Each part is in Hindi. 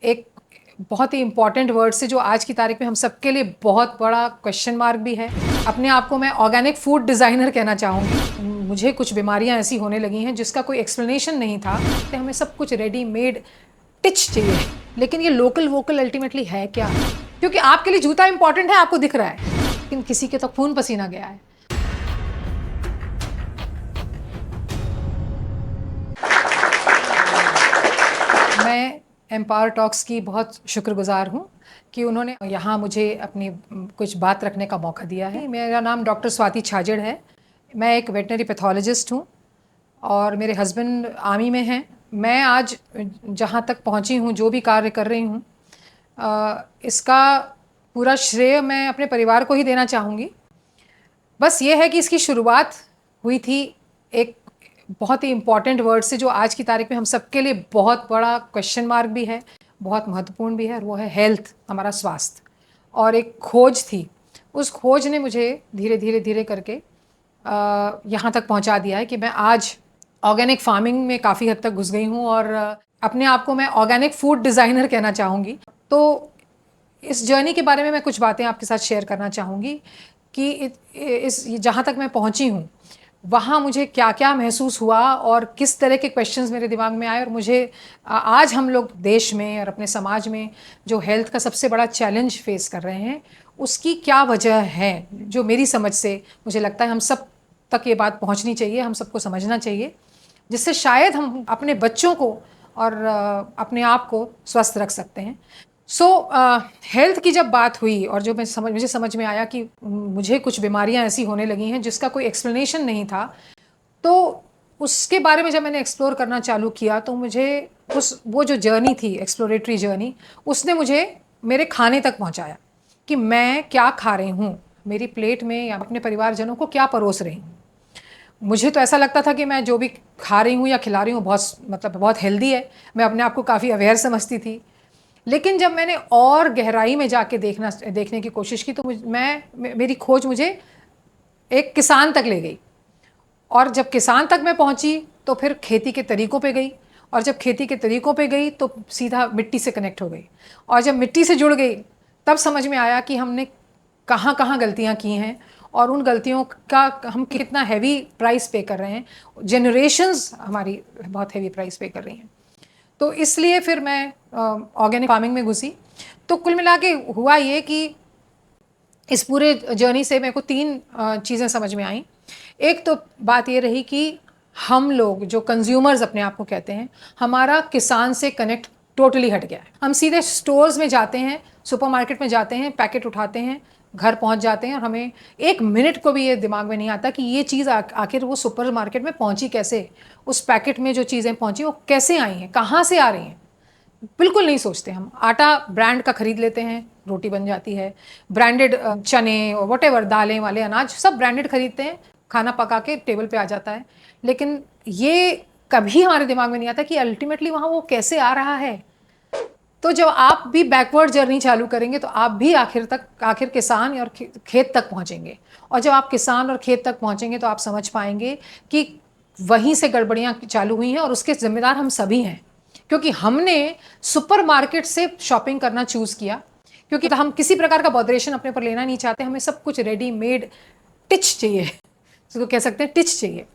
एक बहुत ही इम्पॉर्टेंट वर्ड से जो आज की तारीख में हम सबके लिए बहुत बड़ा क्वेश्चन मार्क भी है। अपने आप को मैं ऑर्गेनिक फूड डिज़ाइनर कहना चाहूँगी। मुझे कुछ बीमारियां ऐसी होने लगी हैं जिसका कोई एक्सप्लेनेशन नहीं था। तो हमें सब कुछ रेडीमेड टिच चाहिए, लेकिन ये लोकल वोकल अल्टीमेटली है क्या? क्योंकि आपके लिए जूता इंपॉर्टेंट है, आपको दिख रहा है, लेकिन किसी के तो खून पसीना गया है। मैं एम्पावर टॉक्स की बहुत शुक्रगुजार हूँ कि उन्होंने यहाँ मुझे अपनी कुछ बात रखने का मौका दिया है। मेरा नाम डॉक्टर स्वाति छाजेड़ है। मैं एक वेटनरी पैथोलॉजिस्ट हूँ और मेरे हस्बैंड आर्मी में हैं। मैं आज जहाँ तक पहुँची हूँ, जो भी कार्य कर रही हूँ, इसका पूरा श्रेय मैं अपने परिवार को ही देना चाहूँगी। बस ये है कि इसकी शुरुआत हुई थी एक बहुत ही इम्पॉर्टेंट वर्ड से जो आज की तारीख में हम सबके लिए बहुत बड़ा क्वेश्चन मार्क भी है, बहुत महत्वपूर्ण भी है, और वो है हेल्थ, हमारा स्वास्थ्य। और एक खोज थी, उस खोज ने मुझे धीरे धीरे धीरे करके यहाँ तक पहुँचा दिया है कि मैं आज ऑर्गेनिक फार्मिंग में काफ़ी हद तक घुस गई हूँ और अपने आप को मैं ऑर्गेनिक फूड डिज़ाइनर कहना चाहूँगी। तो इस जर्नी के बारे में मैं कुछ बातें आपके साथ शेयर करना चाहूँगी कि इस जहाँ तक मैं पहुँची हूँ वहाँ मुझे क्या क्या महसूस हुआ और किस तरह के क्वेश्चंस मेरे दिमाग में आए, और मुझे आज हम लोग देश में और अपने समाज में जो हेल्थ का सबसे बड़ा चैलेंज फेस कर रहे हैं उसकी क्या वजह है, जो मेरी समझ से मुझे लगता है हम सब तक ये बात पहुँचनी चाहिए, हम सबको समझना चाहिए, जिससे शायद हम अपने बच्चों को और अपने आप को स्वस्थ रख सकते हैं। हेल्थ की जब बात हुई और जो मुझे समझ में आया कि मुझे कुछ बीमारियां ऐसी होने लगी हैं जिसका कोई एक्सप्लेनेशन नहीं था, तो उसके बारे में जब मैंने एक्सप्लोर करना चालू किया तो मुझे वो जो जर्नी थी, एक्सप्लोरेटरी जर्नी, उसने मुझे मेरे खाने तक पहुंचाया कि मैं क्या खा रही हूँ, मेरी प्लेट में या अपने परिवारजनों को क्या परोस रही हूँ। मुझे तो ऐसा लगता था कि मैं जो भी खा रही हूँ या खिला रही हूँ बहुत हेल्दी है, मैं अपने आप को काफ़ी अवेयर समझती थी। लेकिन जब मैंने और गहराई में जाके देखने की कोशिश की तो मेरी खोज मुझे एक किसान तक ले गई, और जब किसान तक मैं पहुंची तो फिर खेती के तरीक़ों पे गई, और जब खेती के तरीक़ों पे गई तो सीधा मिट्टी से कनेक्ट हो गई, और जब मिट्टी से जुड़ गई तब समझ में आया कि हमने कहाँ कहाँ गलतियाँ की हैं और उन गलतियों का हम कितना हैवी प्राइस पे कर रहे हैं। जनरेशन्स हमारी बहुत हैवी प्राइस पे कर रही हैं। तो इसलिए फिर मैं ऑर्गेनिक फार्मिंग में घुसी। तो कुल मिला के हुआ ये कि इस पूरे जर्नी से मेरे को 3 चीज़ें समझ में आई। एक तो बात ये रही कि हम लोग जो कंज्यूमर्स अपने आप को कहते हैं, हमारा किसान से कनेक्ट टोटली हट गया है। हम सीधे स्टोर्स में जाते हैं, सुपरमार्केट में जाते हैं, पैकेट उठाते हैं, घर पहुंच जाते हैं, और हमें 1 मिनट को भी ये दिमाग में नहीं आता कि ये चीज़ आखिर वो सुपरमार्केट में पहुंची कैसे, उस पैकेट में जो चीज़ें पहुंची वो कैसे आई हैं, कहाँ से आ रही हैं, बिल्कुल नहीं सोचते। हम आटा ब्रांड का खरीद लेते हैं, रोटी बन जाती है, ब्रांडेड चने और वटेवर दालें वाले अनाज सब ब्रांडेड खरीदते हैं, खाना पका के टेबल पे आ जाता है। लेकिन ये कभी हमारे दिमाग में नहीं आता कि अल्टीमेटली वहाँ वो कैसे आ रहा है। तो जब आप भी बैकवर्ड जर्नी चालू करेंगे तो आप भी आखिर किसान और खेत तक पहुँचेंगे, और जब आप किसान और खेत तक पहुँचेंगे तो आप समझ पाएंगे कि वहीं से गड़बड़ियाँ चालू हुई हैं, और उसके जिम्मेदार हम सभी हैं, क्योंकि हमने सुपरमार्केट से शॉपिंग करना चूज़ किया, क्योंकि हम किसी प्रकार का बॉदरेशन अपने पर लेना नहीं चाहते। हमें सब कुछ रेडीमेड टिच चाहिए, जिसको कह सकते हैं टिच चाहिए।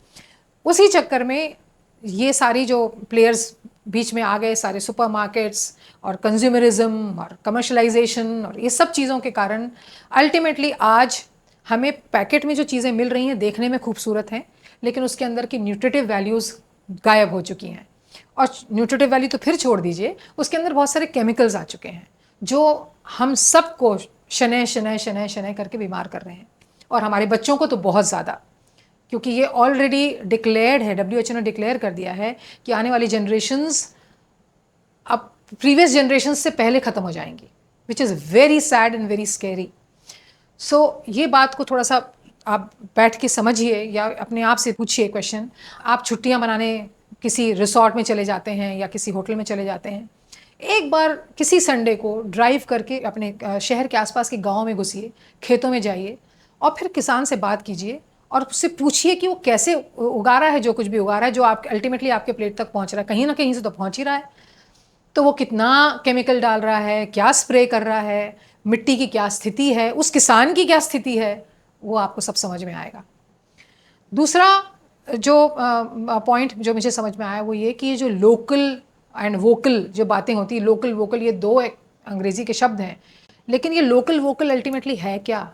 उसी चक्कर में ये सारी जो प्लेयर्स बीच में आ गए, सारे सुपरमार्केट्स और कंज्यूमरिज्म और कमर्शलाइजेशन और ये सब चीज़ों के कारण अल्टीमेटली आज हमें पैकेट में जो चीज़ें मिल रही हैं देखने में खूबसूरत हैं, लेकिन उसके अंदर की न्यूट्रिटिव वैल्यूज़ गायब हो चुकी हैं। और न्यूट्रिटिव वैल्यू तो फिर छोड़ दीजिए, उसके अंदर बहुत सारे केमिकल्स आ चुके हैं जो हम सबको शनै शनै शनै शनै करके बीमार कर रहे हैं, और हमारे बच्चों को तो बहुत ज़्यादा, क्योंकि ये ऑलरेडी डिक्लेयर्ड है, WHO ने डिक्लेयर कर दिया है कि आने वाली जनरेशन्स अब प्रीवियस जनरेशन्स से पहले ख़त्म हो जाएंगी, which is very sad and very scary. So ये बात को थोड़ा सा आप बैठ के समझिए या अपने आप से पूछिए क्वेश्चन। आप छुट्टियां मनाने किसी रिसोर्ट में चले जाते हैं या किसी होटल में चले जाते हैं, एक बार किसी संडे को ड्राइव करके अपने शहर के आसपास के गांव में घुसिए, खेतों में जाइए, और फिर किसान से बात कीजिए और उससे पूछिए कि वो कैसे उगा रहा है, जो कुछ भी उगा रहा है, जो आप अल्टीमेटली आपके प्लेट तक पहुंच रहा है, कहीं ना कहीं से तो पहुंच ही रहा है। तो वो कितना केमिकल डाल रहा है, क्या स्प्रे कर रहा है, मिट्टी की क्या स्थिति है, उस किसान की क्या स्थिति है, वो आपको सब समझ में आएगा। दूसरा जो पॉइंट जो मुझे समझ में आया वो ये कि ये जो लोकल एंड वोकल जो बातें होती है, लोकल वोकल ये दो अंग्रेजी के शब्द हैं, लेकिन ये लोकल वोकल अल्टीमेटली है क्या?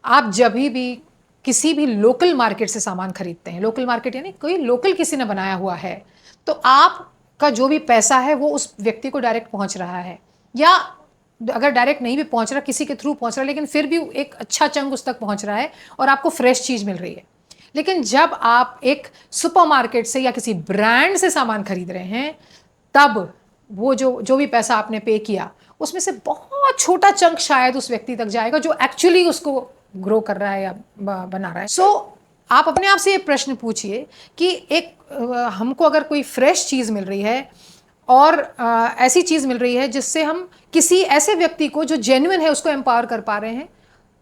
आप जब भी किसी भी लोकल मार्केट से सामान खरीदते हैं, लोकल मार्केट यानी कोई लोकल किसी ने बनाया हुआ है, तो आपका जो भी पैसा है वो उस व्यक्ति को डायरेक्ट पहुंच रहा है, या अगर डायरेक्ट नहीं भी पहुंच रहा, किसी के थ्रू पहुंच रहा है, लेकिन फिर भी एक अच्छा चंक उस तक पहुंच रहा है और आपको फ्रेश चीज़ मिल रही है। लेकिन जब आप एक सुपरमार्केट से या किसी ब्रांड से सामान खरीद रहे हैं, तब वो जो भी पैसा आपने पे किया उसमें से बहुत छोटा चंक शायद उस व्यक्ति तक जाएगा जो एक्चुअली उसको ग्रो कर रहा है या बना रहा है। सो आप अपने आप से ये प्रश्न पूछिए कि एक हमको अगर कोई फ्रेश चीज़ मिल रही है और ऐसी चीज़ मिल रही है जिससे हम किसी ऐसे व्यक्ति को जो जेन्युइन है उसको एम्पावर कर पा रहे हैं,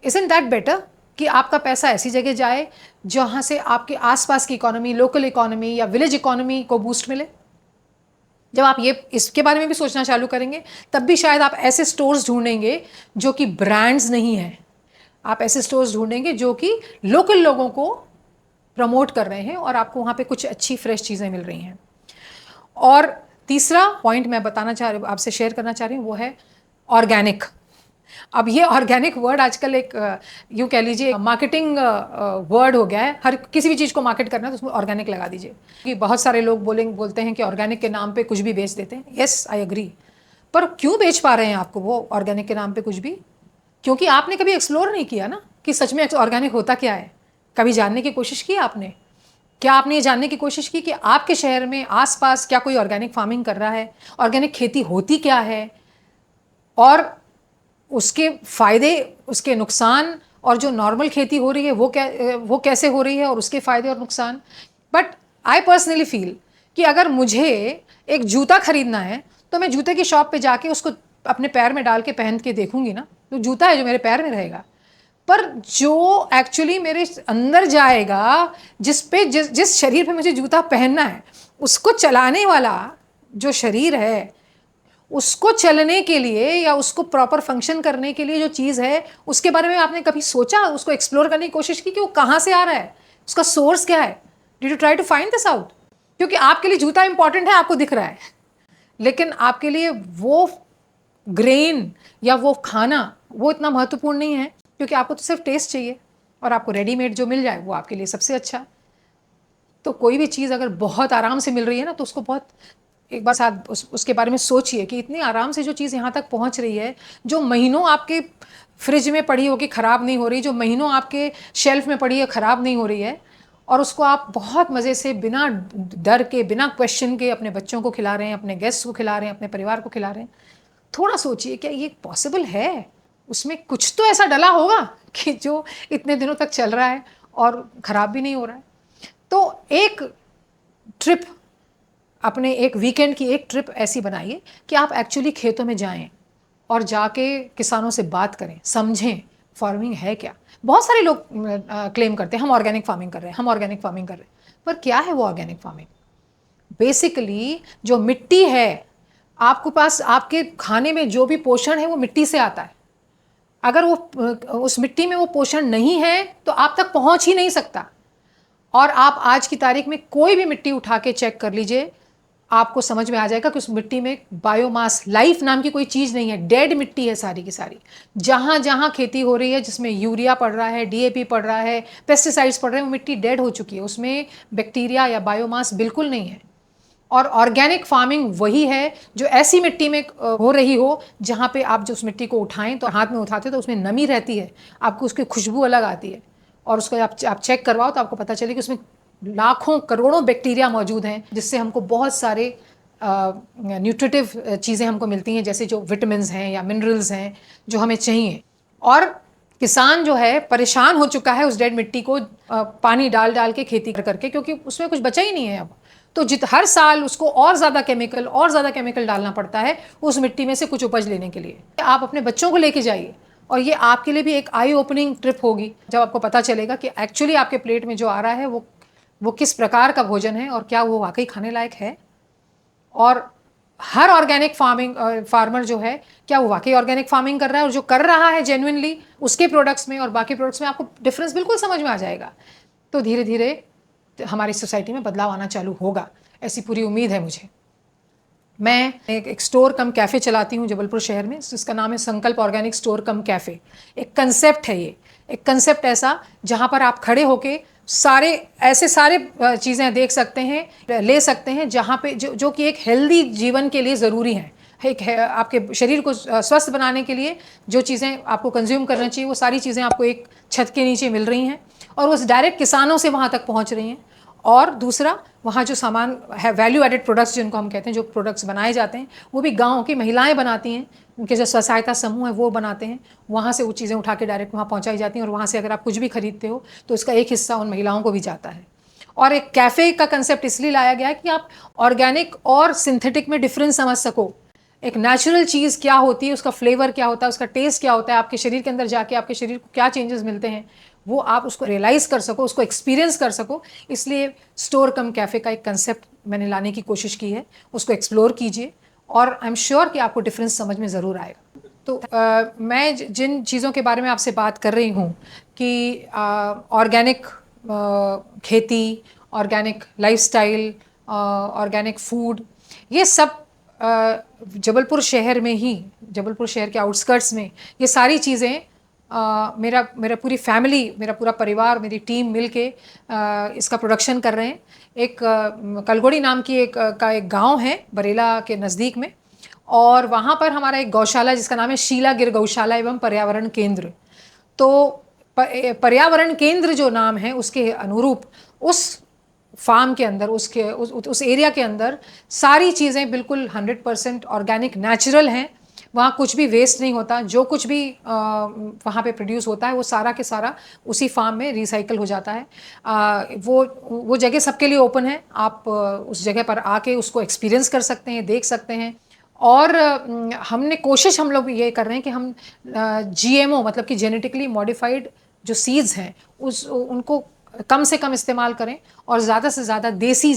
इज़न्ट दैट बेटर कि आपका पैसा ऐसी जगह जाए जहाँ से आपके आसपास की इकोनॉमी, लोकल इकोनॉमी या विलेज इकोनॉमी को बूस्ट मिले। जब आप ये इसके बारे में भी सोचना चालू करेंगे, तब भी शायद आप ऐसे स्टोर्स ढूंढेंगे जो कि ब्रांड्स नहीं हैं। आप ऐसे स्टोर्स ढूंढेंगे जो कि लोकल लोगों को प्रमोट कर रहे हैं और आपको वहाँ पे कुछ अच्छी फ्रेश चीज़ें मिल रही हैं। और तीसरा पॉइंट मैं आपसे शेयर करना चाह रही हूँ वो है ऑर्गेनिक। अब ये ऑर्गेनिक वर्ड आजकल एक यूँ कह लीजिए मार्केटिंग वर्ड हो गया है। हर किसी भी चीज़ को मार्केट करना है तो उसमें ऑर्गेनिक लगा दीजिए, कि बहुत सारे लोग बोलते हैं कि ऑर्गेनिक के नाम पे कुछ भी बेच देते हैं। येस, आई एग्री, पर क्यों बेच पा रहे हैं आपको वो ऑर्गेनिक के नाम पे कुछ भी? क्योंकि आपने कभी एक्सप्लोर नहीं किया ना कि सच में ऑर्गेनिक होता क्या है। कभी जानने की कोशिश की आपने? क्या आपने ये जानने की कोशिश की कि आपके शहर में आसपास क्या कोई ऑर्गेनिक फार्मिंग कर रहा है, ऑर्गेनिक खेती होती क्या है, और उसके फ़ायदे, उसके नुकसान, और जो नॉर्मल खेती हो रही है वो कैसे हो रही है और उसके फ़ायदे और नुकसान। बट आई पर्सनली फील कि अगर मुझे एक जूता खरीदना है तो मैं जूते की शॉप पे जाके उसको अपने पैर में डाल के पहन के देखूंगी ना, तो जूता है जो मेरे पैर में रहेगा। पर जो एक्चुअली मेरे अंदर जाएगा, जिस शरीर पे मुझे जूता पहनना है, उसको चलाने वाला जो शरीर है, उसको चलने के लिए या उसको प्रॉपर फंक्शन करने के लिए जो चीज़ है, उसके बारे में आपने कभी सोचा, उसको एक्सप्लोर करने की कोशिश की कि वो कहाँ से आ रहा है, उसका सोर्स क्या है? Did you try to find this out? क्योंकि आपके लिए जूता इंपॉर्टेंट है, आपको दिख रहा है, लेकिन आपके लिए वो ग्रेन या वो खाना वो इतना महत्वपूर्ण नहीं है, क्योंकि आपको तो सिर्फ टेस्ट चाहिए और आपको रेडीमेड जो मिल जाए वो आपके लिए सबसे अच्छा। तो कोई भी चीज़ अगर बहुत आराम से मिल रही है ना, तो उसको बहुत एक बार साथ उसके बारे में सोचिए कि इतनी आराम से जो चीज़ यहाँ तक पहुँच रही है, जो महीनों आपके फ्रिज में पड़ी होगी ख़राब नहीं हो रही, जो महीनों आपके शेल्फ में पड़ी है ख़राब नहीं हो रही है, और उसको आप बहुत मज़े से बिना डर के, बिना क्वेश्चन के अपने बच्चों को खिला रहे हैं, अपने गेस्ट को खिला रहे हैं, अपने परिवार को खिला रहे हैं। थोड़ा सोचिए, क्या ये पॉसिबल है? उसमें कुछ तो ऐसा डला होगा कि जो इतने दिनों तक चल रहा है और ख़राब भी नहीं हो रहा है। तो एक ट्रिप, अपने एक वीकेंड की एक ट्रिप ऐसी बनाइए कि आप एक्चुअली खेतों में जाएं और जाके किसानों से बात करें, समझें फार्मिंग है क्या। बहुत सारे लोग क्लेम करते हैं हम ऑर्गेनिक फार्मिंग कर रहे हैं, हम ऑर्गेनिक फार्मिंग कर रहे हैं, पर क्या है वो ऑर्गेनिक फार्मिंग? बेसिकली जो मिट्टी है, आपके पास आपके खाने में जो भी पोषण है वो मिट्टी से आता है। अगर वो उस मिट्टी में वो पोषण नहीं है तो आप तक पहुंच ही नहीं सकता। और आप आज की तारीख में कोई भी मिट्टी उठा के चेक कर लीजिए, आपको समझ में आ जाएगा कि उस मिट्टी में बायोमास, लाइफ नाम की कोई चीज़ नहीं है, डेड मिट्टी है सारी की सारी। जहाँ जहाँ खेती हो रही है, जिसमें यूरिया पड़ रहा है, डीएपी पड़ रहा है, पेस्टिसाइड्स पड़ रहे हैं, वो मिट्टी डेड हो चुकी है, उसमें बैक्टीरिया या बायोमास बिल्कुल नहीं है। और ऑर्गेनिक फार्मिंग वही है जो ऐसी मिट्टी में हो रही हो जहाँ पे आप जो उस मिट्टी को उठाएं तो हाथ में उठाते तो उसमें नमी रहती है, आपको उसकी खुशबू अलग आती है, और उसको आप चेक करवाओ तो आपको पता चले कि उसमें लाखों करोड़ों बैक्टीरिया मौजूद हैं, जिससे हमको बहुत सारे न्यूट्रिटिव चीज़ें हमको मिलती हैं, जैसे जो विटामिन्स हैं या मिनरल्स हैं जो हमें चाहिए। और किसान जो है परेशान हो चुका है उस डेड मिट्टी को पानी डाल डाल के खेती करके, क्योंकि उसमें कुछ बचा ही नहीं है अब। तो हर साल उसको और ज़्यादा केमिकल डालना पड़ता है उस मिट्टी में से कुछ उपज लेने के लिए। आप अपने बच्चों को लेके जाइए, और ये आपके लिए भी एक आई ओपनिंग ट्रिप होगी, जब आपको पता चलेगा कि एक्चुअली आपके प्लेट में जो आ रहा है वो किस प्रकार का भोजन है और क्या वो वाकई खाने लायक है। और हर ऑर्गेनिक फार्मर जो है, क्या वो वाकई ऑर्गेनिक फार्मिंग कर रहा है, और जो कर रहा है जेन्युइनली उसके प्रोडक्ट्स में और बाकी प्रोडक्ट्स में आपको डिफरेंस बिल्कुल समझ में आ जाएगा। तो धीरे धीरे हमारी सोसाइटी में बदलाव आना चालू होगा, ऐसी पूरी उम्मीद है मुझे। मैं एक स्टोर कम कैफ़े चलाती हूँ जबलपुर शहर में, जिसका नाम है संकल्प ऑर्गेनिक स्टोर कम कैफ़े। एक कंसेप्ट है ये, एक कंसेप्ट ऐसा जहाँ पर आप खड़े होके सारे चीज़ें देख सकते हैं, ले सकते हैं, जहाँ पे जो कि एक हेल्दी जीवन के लिए ज़रूरी है। आपके शरीर को स्वस्थ बनाने के लिए जो चीज़ें आपको कंज्यूम करना चाहिए, वो सारी चीज़ें आपको एक छत के नीचे मिल रही हैं, और वो डायरेक्ट किसानों से वहाँ तक पहुँच रही हैं। और दूसरा, वहाँ जो सामान है, वैल्यू एडेड प्रोडक्ट्स जिनको हम कहते हैं, जो प्रोडक्ट्स बनाए जाते हैं, वो भी गाँव की महिलाएं बनाती हैं, उनके जो स्वसहायता सहायता समूह है वो बनाते हैं। वहाँ से वो चीज़ें उठा के डायरेक्ट वहाँ पहुँचाई जाती हैं, और वहाँ से अगर आप कुछ भी खरीदते हो तो इसका एक हिस्सा उन महिलाओं को भी जाता है। और एक कैफ़े का कंसेप्ट इसलिए लाया गया है कि आप ऑर्गेनिक और सिंथेटिक में डिफरेंस समझ सको। एक नेचुरल चीज़ क्या होती है, उसका फ्लेवर क्या होता है, उसका टेस्ट क्या होता है, आपके शरीर के अंदर जाके आपके शरीर को क्या चेंजेस मिलते हैं, वो आप उसको रियलाइज़ कर सको, उसको एक्सपीरियंस कर सको। इसलिए स्टोर कम कैफ़े का एक कंसेप्ट मैंने लाने की कोशिश की है। उसको एक्सप्लोर कीजिए और आई एम श्योर कि आपको डिफरेंस समझ में ज़रूर आएगा। तो मैं जिन चीज़ों के बारे में आपसे बात कर रही हूँ कि ऑर्गेनिक खेती, ऑर्गेनिक लाइफस्टाइल, ऑर्गेनिक फूड, ये सब जबलपुर शहर में ही, जबलपुर शहर के आउटस्कर्ट्स में ये सारी चीज़ें मेरा पूरी फैमिली, मेरा पूरा परिवार, मेरी टीम मिलके इसका प्रोडक्शन कर रहे हैं। एक कलगोड़ी नाम की एक गांव है बरेला के नज़दीक में, और वहाँ पर हमारा एक गौशाला जिसका नाम है शीला गिर गौशाला एवं पर्यावरण केंद्र। तो पर्यावरण केंद्र जो नाम है उसके अनुरूप उस फार्म के अंदर, उस एरिया के अंदर सारी चीज़ें बिल्कुल 100% ऑर्गेनिक नेचुरल हैं। वहाँ कुछ भी वेस्ट नहीं होता, जो कुछ भी वहाँ पे प्रोड्यूस होता है वो सारा के सारा उसी फार्म में रिसाइकल हो जाता है। वो जगह सबके लिए ओपन है, आप उस जगह पर आके उसको एक्सपीरियंस कर सकते हैं, देख सकते हैं। और हमने कोशिश, हम लोग ये कर रहे हैं कि हम GMO मतलब कि जेनेटिकली मॉडिफाइड जो सीड्स हैं उनको कम से कम इस्तेमाल करें, और ज़्यादा से ज़्यादा देसी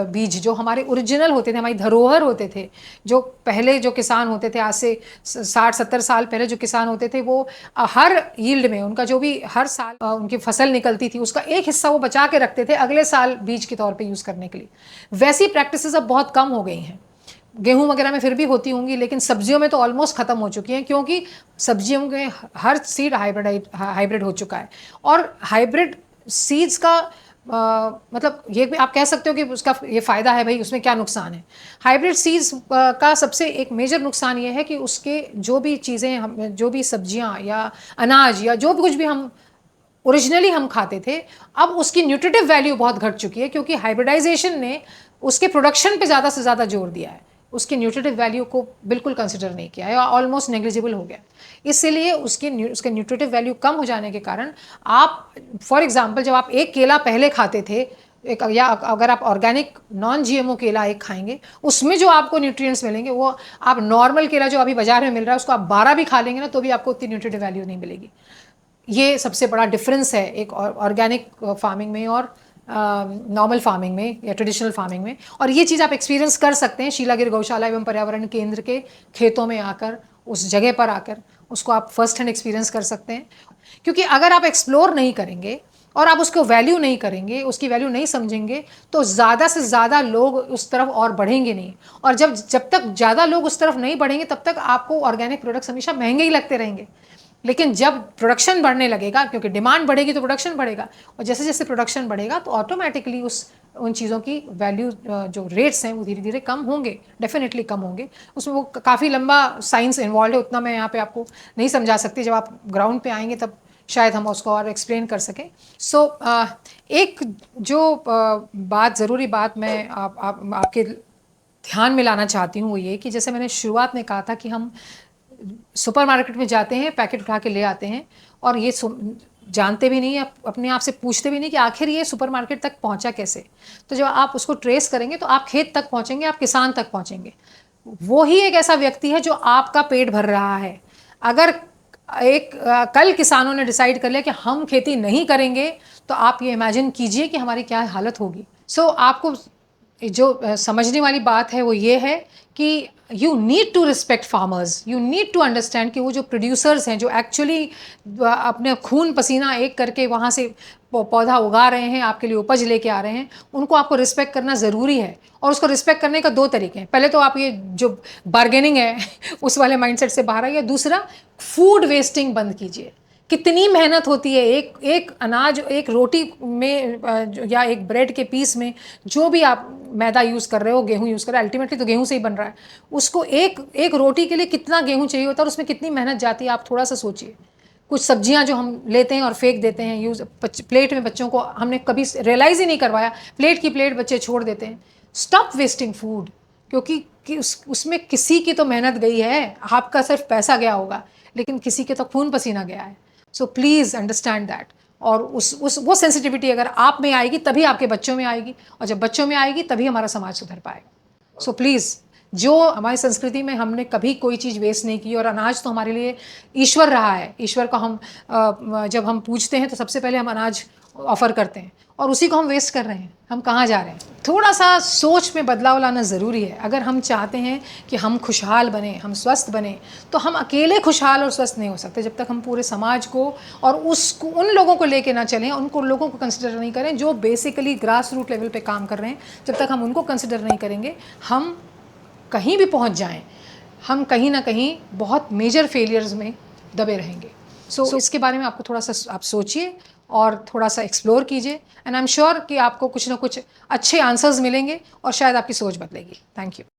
बीज जो हमारे ओरिजिनल होते थे, हमारी धरोहर होते थे, जो पहले जो किसान होते थे, आज से 60-70 साल पहले जो किसान होते थे, वो हर यील्ड में उनका जो भी हर साल उनकी फसल निकलती थी उसका एक हिस्सा वो बचा के रखते थे अगले साल बीज के तौर पर यूज़ करने के लिए। वैसी प्रैक्टिसेस अब बहुत कम हो गई हैं। गेहूं वगैरह में फिर भी होती होंगी, लेकिन सब्जियों में तो ऑलमोस्ट ख़त्म हो चुकी हैं, क्योंकि सब्जियों के हर सीड हाइब्रिड हो चुका है। और हाइब्रिड सीड्स का मतलब ये भी आप कह सकते हो कि उसका ये फ़ायदा है, भाई उसमें क्या नुकसान है। हाइब्रिड सीड्स का सबसे एक मेजर नुकसान ये है कि उसके जो भी चीज़ें, हम जो भी सब्जियां या अनाज या जो भी कुछ भी हम ओरिजिनली हम खाते थे, अब उसकी न्यूट्रिटिव वैल्यू बहुत घट चुकी है, क्योंकि हाइब्रिडाइजेशन ने उसके प्रोडक्शन पे ज़्यादा से ज़्यादा जोर दिया है, उसकी न्यूट्रिटिव वैल्यू को बिल्कुल कंसिडर नहीं किया है, ऑलमोस्ट नेग्लिजिबल हो गया। इसलिए उसके न्यूट्रिटिव वैल्यू कम हो जाने के कारण आप, फॉर एग्जांपल, जब आप एक केला पहले खाते थे, या अगर आप ऑर्गेनिक नॉन GMO केला एक खाएंगे, उसमें जो आपको न्यूट्रिएंट्स मिलेंगे वो आप नॉर्मल केला जो अभी बाजार में मिल रहा है उसको आप 12 भी खा लेंगे ना, तो भी आपको उतनी न्यूट्रिटिव वैल्यू नहीं मिलेगी। ये सबसे बड़ा डिफरेंस है एक ऑर्गेनिक फार्मिंग में और नॉर्मल फार्मिंग में या ट्रेडिशनल फार्मिंग में। और ये चीज़ आप एक्सपीरियंस कर सकते हैं शीलागिर गौशाला एवं पर्यावरण केंद्र के खेतों में आकर, उस जगह पर आकर उसको आप फर्स्ट हैंड एक्सपीरियंस कर सकते हैं। क्योंकि अगर आप एक्सप्लोर नहीं करेंगे और आप उसको वैल्यू नहीं करेंगे, उसकी वैल्यू नहीं समझेंगे, तो ज़्यादा से ज़्यादा लोग उस तरफ और बढ़ेंगे नहीं। और जब तक ज़्यादा लोग उस तरफ नहीं बढ़ेंगे तब तक आपको ऑर्गेनिक प्रोडक्ट्स हमेशा महंगे ही लगते रहेंगे। लेकिन जब प्रोडक्शन बढ़ने लगेगा, क्योंकि डिमांड बढ़ेगी तो प्रोडक्शन बढ़ेगा, और जैसे जैसे प्रोडक्शन बढ़ेगा तो ऑटोमेटिकली उन चीज़ों की वैल्यू, जो रेट्स हैं वो धीरे धीरे कम होंगे, डेफिनेटली कम होंगे। उसमें वो काफ़ी लंबा साइंस इन्वॉल्व है, उतना मैं यहाँ पे आपको नहीं समझा सकती। जब आप ग्राउंड पे आएंगे तब शायद हम उसको और एक्सप्लेन कर सकें। सो एक जो ज़रूरी बात मैं आपके ध्यान में लाना चाहती हूँ वो ये कि जैसे मैंने शुरुआत में कहा था कि हम सुपरमार्केट में जाते हैं, पैकेट उठा के ले आते हैं, और ये जानते भी नहीं, अपने आप से पूछते भी नहीं कि आखिर ये सुपरमार्केट तक पहुंचा कैसे। तो जब आप उसको ट्रेस करेंगे तो आप खेत तक पहुंचेंगे, आप किसान तक पहुंचेंगे। वो ही एक ऐसा व्यक्ति है जो आपका पेट भर रहा है। अगर कल किसानों ने डिसाइड कर लिया कि हम खेती नहीं करेंगे, तो आप ये इमेजिन कीजिए कि हमारी क्या हालत होगी। सो आपको जो समझने वाली बात है वो ये है कि you need to respect farmers, you need to understand कि वो जो प्रोड्यूसर्स हैं, जो एक्चुअली अपने खून पसीना एक करके वहाँ से पौधा उगा रहे हैं, आपके लिए उपज लेके आ रहे हैं, उनको आपको रिस्पेक्ट करना ज़रूरी है। और उसको रिस्पेक्ट करने का दो तरीके हैं। पहले तो आप ये जो बार्गेनिंग है उस वाले माइंडसेट से बाहर आइए। दूसरा, फूड वेस्टिंग बंद कीजिए। कितनी मेहनत होती है एक अनाज, एक रोटी में या एक ब्रेड के पीस में, जो भी आप मैदा यूज़ कर रहे हो, गेहूं यूज़ कर रहे हो, अल्टीमेटली तो गेहूं से ही बन रहा है। उसको एक रोटी के लिए कितना गेहूं चाहिए होता है और उसमें कितनी मेहनत जाती है, आप थोड़ा सा सोचिए। कुछ सब्जियां जो हम लेते हैं और फेंक देते हैं यूज़ प्लेट में, बच्चों को हमने कभी रियलाइज़ ही नहीं करवाया, प्लेट की प्लेट बच्चे छोड़ देते हैं। स्टॉप वेस्टिंग फूड, क्योंकि उसमें किसी की तो मेहनत गई है, आपका सिर्फ पैसा गया होगा, लेकिन किसी के तो खून पसीना गया है। So please understand that. और वो सेंसिटिविटी अगर आप में आएगी तभी आपके बच्चों में आएगी, और जब बच्चों में आएगी तभी हमारा समाज सुधर पाएगा। सो प्लीज़, जो हमारी संस्कृति में हमने कभी कोई चीज़ वेस्ट नहीं की, और अनाज तो हमारे लिए ईश्वर रहा है। ईश्वर को हम जब हम पूजते हैं तो सबसे पहले हम अनाज ऑफ़र करते हैं, और उसी को हम वेस्ट कर रहे हैं। हम कहाँ जा रहे हैं? थोड़ा सा सोच में बदलाव लाना ज़रूरी है। अगर हम चाहते हैं कि हम खुशहाल बने, हम स्वस्थ बने, तो हम अकेले खुशहाल और स्वस्थ नहीं हो सकते जब तक हम पूरे समाज को और उसको, उन लोगों को लेके ना चलें, उनको लोगों को कंसिडर नहीं करें जो बेसिकली ग्रास रूट लेवल पे काम कर रहे हैं। जब तक हम उनको कंसिडर नहीं करेंगे, हम कहीं भी पहुंच जाएं, हम कहीं ना कहीं बहुत मेजर फेलियर्स में दबे रहेंगे। सो इसके बारे में आपको थोड़ा सा आप सोचिए और थोड़ा सा एक्सप्लोर कीजिए, एंड आई एम श्योर कि आपको कुछ ना कुछ अच्छे आंसर्स मिलेंगे और शायद आपकी सोच बदलेगी। Thank you.